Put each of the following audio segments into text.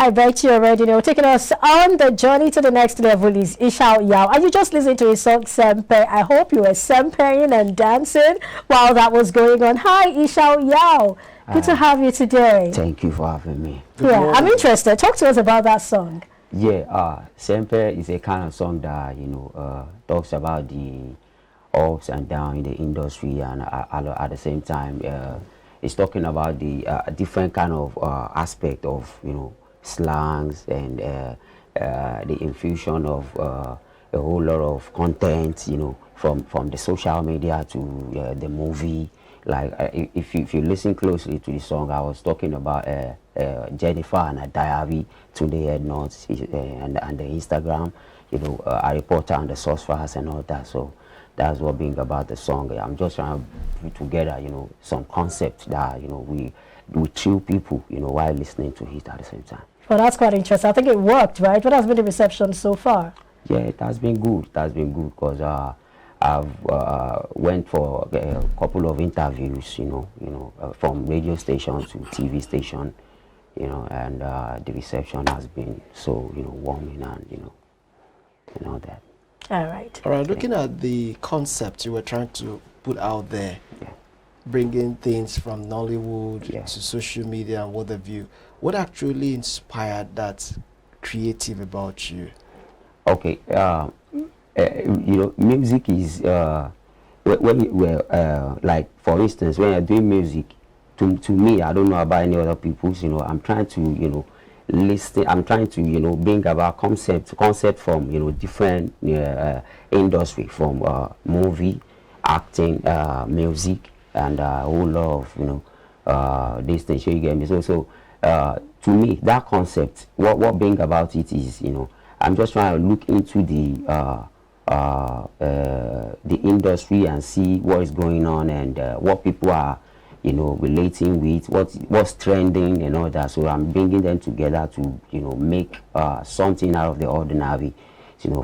I bet you already know. Taking us on the journey to the next level is Ishau Yao. And you just listened to his song Sempe. I hope you were sempering and dancing while that was going on. Hi, Ishau Yao. Good to have you today. Thank you for having me. Yeah, I'm interested. Talk to us about that song. Yeah, Sempe is a kind of song that, talks about the ups and downs in the industry, and at the same time, it's talking about the different kind of aspect of, slangs and the infusion of a whole lot of content, from the social media to the movie. Like if you listen closely to the song, I was talking about Jennifer and her diary to the head notes and the Instagram, a reporter and the source files and all that. So that's what being about the song. I'm just trying to put together, some concepts that we chill people, while listening to it at the same time. Well, that's quite interesting. I think it worked, right? What has been the reception so far? Yeah, it has been good. It has been good because I've went for a couple of interviews, from radio station to TV station, and the reception has been so, warming and, all that. All right. All right, looking at the concept you were trying to put out there, bringing things from Nollywood to social media and what have you, what actually inspired that creative about you? Okay, music is like, for instance, when you're doing music, to me, I don't know about any other people's, I'm trying to, listen, I'm trying to, bring about concept from, different industry, from movie, acting, music, and a whole lot of, this thing, you get me? So to me, that concept, what bring about it is, I'm just trying to look into the industry and see what is going on and what people are, relating with, what's trending and all that. So I'm bringing them together to, make something out of the ordinary,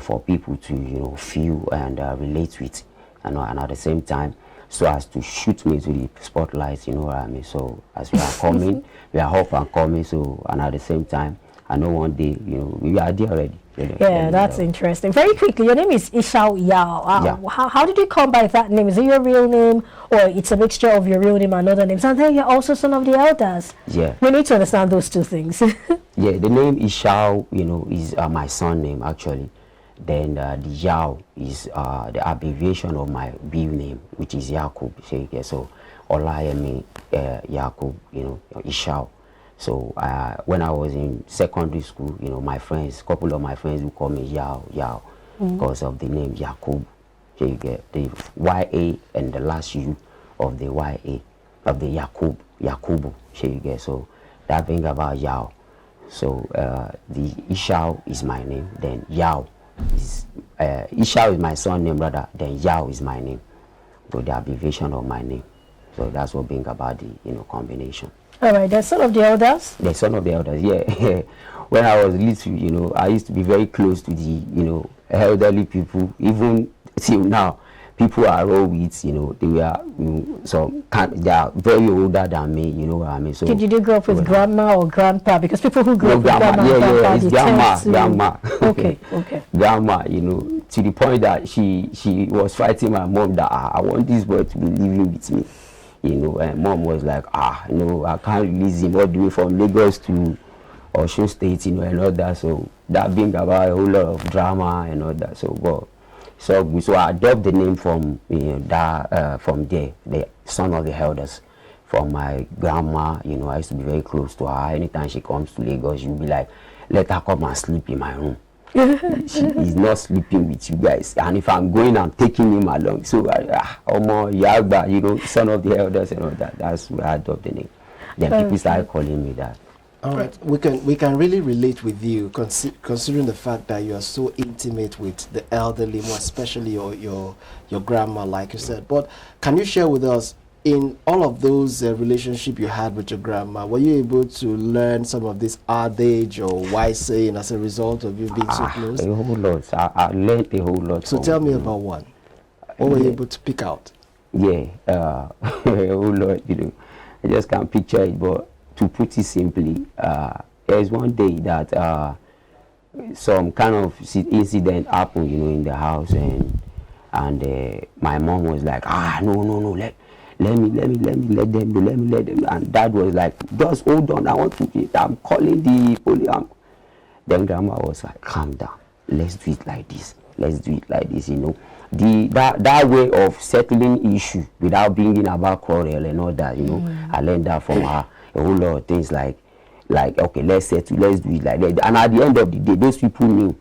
for people to, feel and relate with, and at the same time, so as to shoot me to the spotlight, you know what I mean? So as we are coming, we are up and coming, so, and at the same time, I know one day, we are there already. Yeah, that's interesting. Very quickly, your name is Ishau Yao. How did you come by that name? Is it your real name, or it's a mixture of your real name and other names? And then you're also son of the elders. Yeah. We need to understand those two things. Yeah, the name Ishau, is my son name actually. Then the Yao is the abbreviation of my real name, which is Yakub. So Olayemi Yakub, Ishau. So when I was in secondary school, my friends, couple of my friends would call me Yao, because of the name Yakub. So you get the YA and the last U of the YA, of the Yakubu. So you get, so that thing about Yao. So the Ishau is my name, then Yao is, Ishau is my son name rather, then Yao is my name. So the abbreviation of my name. So that's what being about the, combination. All right, the son of the elders? The son of the elders, yeah. When I was little, I used to be very close to the, elderly people. Even till now, people I roll with, they were, they are very older than me, you know what I mean? So did you grow up with grandma or grandpa? Because people who grow up with grandma and grandpa, it's grandma. Okay. Grandma, to the point that she was fighting my mom that I want this boy to be living with me. And mom was like, I can't release him all the way from Lagos to Osun State, and all that. So that being about a whole lot of drama and all that. So I adopted the name from from there, the son of the elders, from my grandma. I used to be very close to her. Anytime she comes to Lagos, she'll be like, let her come and sleep in my room. She is not sleeping with you guys, and if I'm going, I'm taking him along. So Omo Yagba, son of the elders and all that. That's where I adopted the name. Then people started calling me that. All right, we can really relate with you, considering the fact that you are so intimate with the elderly, more especially your grandma, like you said. But can you share with us, in all of those relationships you had with your grandma, were you able to learn some of this adage or wise saying as a result of you being so close? A whole lot. I learned a whole lot. So tell me about one. What were you able to pick out? Yeah, a whole lot. I just can't picture it, but to put it simply, there's one day that some kind of incident happened, you know, in the house, and my mom was like, no, let them, and dad was like, just hold on, I want to eat, I'm calling the police. Then grandma was like, calm down, let's do it like this, you know. That way of settling issue without bringing about quarrel and all that, you know. I learned that from her, a whole lot of things, like okay, let's settle, let's do it like that. And at the end of the day, those people knew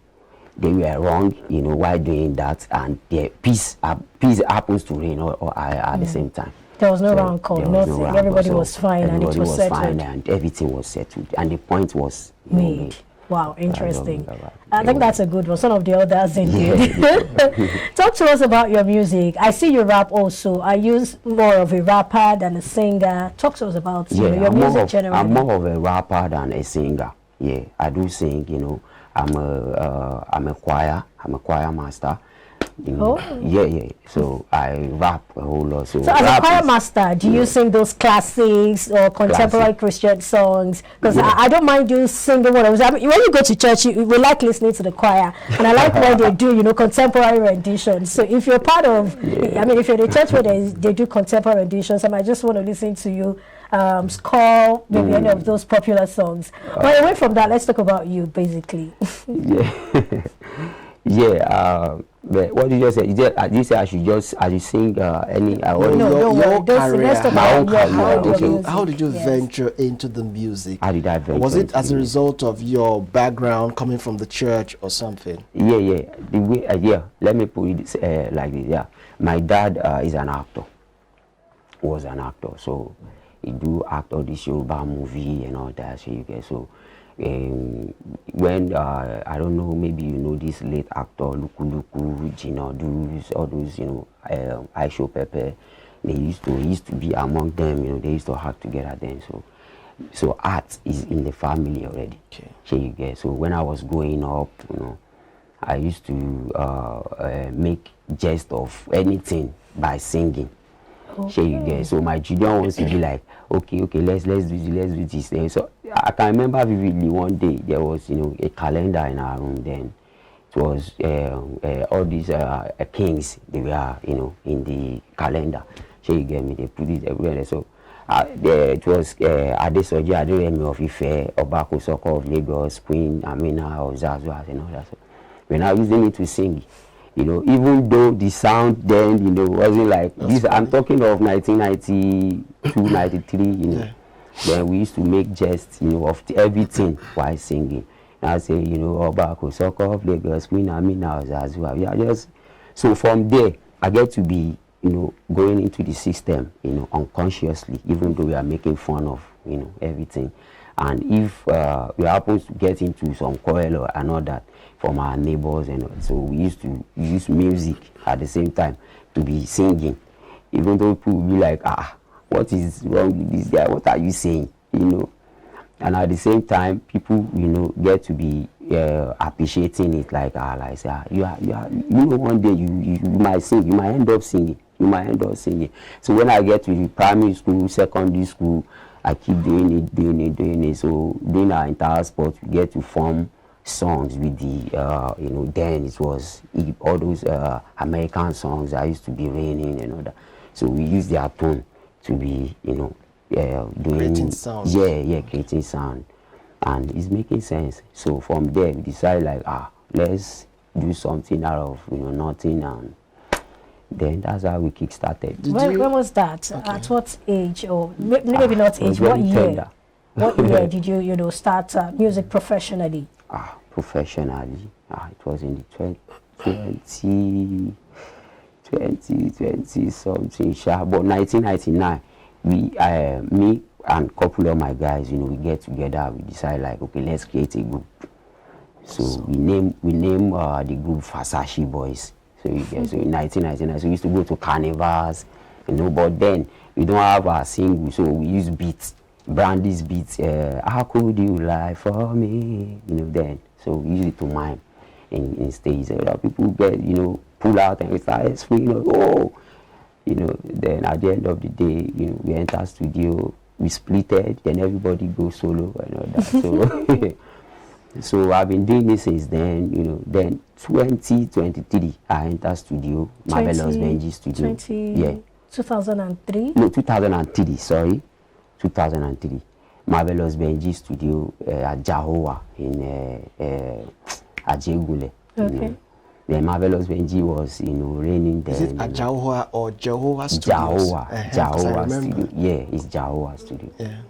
they were wrong, you know, while doing that, and the peace happens to reign at the same time. There was no wrong call, nothing. Everybody was fine, and it was settled. Fine, and everything was settled, and the point was made. Wow, interesting. I think that's a good one. Some of the others indeed. Talk to us about your music. I see you rap also. Are you more of a rapper than a singer? Talk to us about your music generally. I'm more of a rapper than a singer. Yeah, I do sing, you know. I'm a choir master. You know, yeah. So I rap a whole lot. So as a choir master, do you sing those classics or contemporary Christian songs? Because I don't mind you singing whatever. I mean, when you go to church, we like listening to the choir, and I like when they do, you know, contemporary renditions. So if you're part of, I mean, if you're in a church where they do contemporary renditions, I might just want to listen to you score maybe any of those popular songs. But away from that, let's talk about you, basically. But what did you say? You say I should sing any? Your career. How did you Yes. venture into the music? How did I venture? Was it as a result of your background coming from the church or something? Yeah. The way, let me put it like this. Yeah, my dad is an actor. Was an actor, so he do act all this Yoruba movie and all that. So you get so. When I don't know, maybe you know this late actor Luku, Gina, all those, you know, Ishau Pepe, they used to be among them, you know, they used to act together then. So art is in the family already. Okay. So you get, so when I was growing up, you know, I used to make jest of anything by singing. So you get, so my children wants to be like, okay, let's do this. So I can remember vividly one day there was, you know, a calendar in our room. Then it was all these kings, they were, you know, in the calendar. So you get me, they put it everywhere. So it was Adesoji Aderemi of Ife, Obako Soko of Lagos, Queen Amina of Zazua and all that. So we're now using it to sing. You know, even though the sound then, you know, wasn't like this. I'm talking of 1992, 93, you know. Yeah. Then we used to make jest, you know, of everything while singing. And I say, you know, Obako, Soko of Lagos, Queen Amina, Zazua. Yeah, just so from there, I get to be, you know, going into the system, you know, unconsciously, even though we are making fun of, you know, everything. And if we happen to get into some quarrel or another from our neighbors, and so we used to use music at the same time to be singing, even though people will be like, what is wrong with this guy? What are you saying? You know, and at the same time, people, you know, get to be appreciating it, like say, you know, one day you might sing, you might end up singing. So when I get to the primary school, secondary school, I keep doing it. So during our entire sport, we get to form songs with the, you know, then it was all those American songs that used to be raining and all that. So we use their tone to be, you know, doing creating sound. Yeah, creating sound, and it's making sense. So from there, we decided like, let's do something out of, you know, nothing, and then that's how we kick-started. When was that? Okay. At what age, or maybe not age? What year? Tender. What year did you, you know, start music professionally? Professionally, it was in the 20 something, but 1999. Me and a couple of my guys, you know, we get together. We decide like, okay, let's create a group. So we name the group Fasashi Boys. So you get, so in 1999, so we used to go to carnivals, you know, but then we don't have a single, so we use beats, Brandy's beats. How could you lie for me? You know, then so we use it to mime in stage. A lot of people get, you know, pull out and we start screaming, you know, then at the end of the day, you know, we enter studio, we splitted, then everybody go solo and all that. So so I've been doing this since then, you know. Then 2023 I entered studio, Marvelous Benji studio. 2003? No, 2003, sorry. 2003. Marvelous Benji studio at Jahowa in Ajegule. Okay. You know. The Marvelous Benji was, you know, reigning there. Is it a Jahowa or Jehovah Studios? Jahowa studio. Yeah, it's Jahowa studio. Yeah.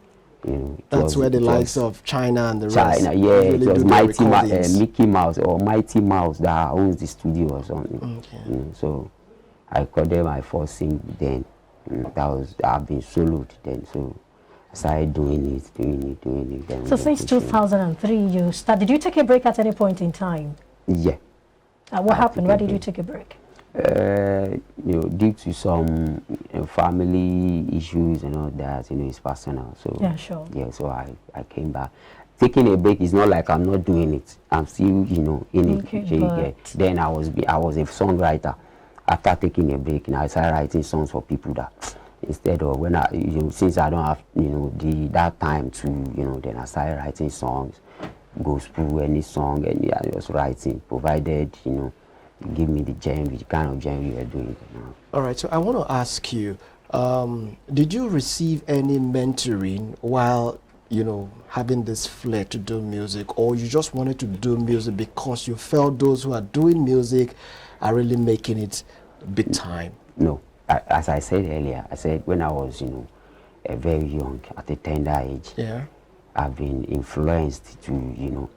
You know, that's where the likes of China and the China, rest. yeah, really it was Mickey Mouse or Mighty Mouse that owns the studio or something. Okay. You know, so I called them my first single then. I've been soloed then, so I started doing it. Then so since 2003, you started. Did you take a break at any point in time? Yeah. What happened? Why did you take a break? You know, due to some family issues and all that, you know, it's personal. So yeah, sure. Yeah, so I came back. Taking a break is not like I'm not doing it. I'm still, you know, in okay, it. Then I was a songwriter. After taking a break, I started writing songs for people that instead of when I, you know, since I don't have, you know, that time to, you know, then I started writing songs, gospel, any song, and yeah, I was writing, provided, you know, give me the genre, the kind of genre you're doing. You know. All right, so I want to ask you, did you receive any mentoring while, you know, having this flair to do music, or you just wanted to do music because you felt those who are doing music are really making it big time? No, as I said earlier, I said when I was, you know, very young, at a tender age, yeah, I've been influenced to, you know,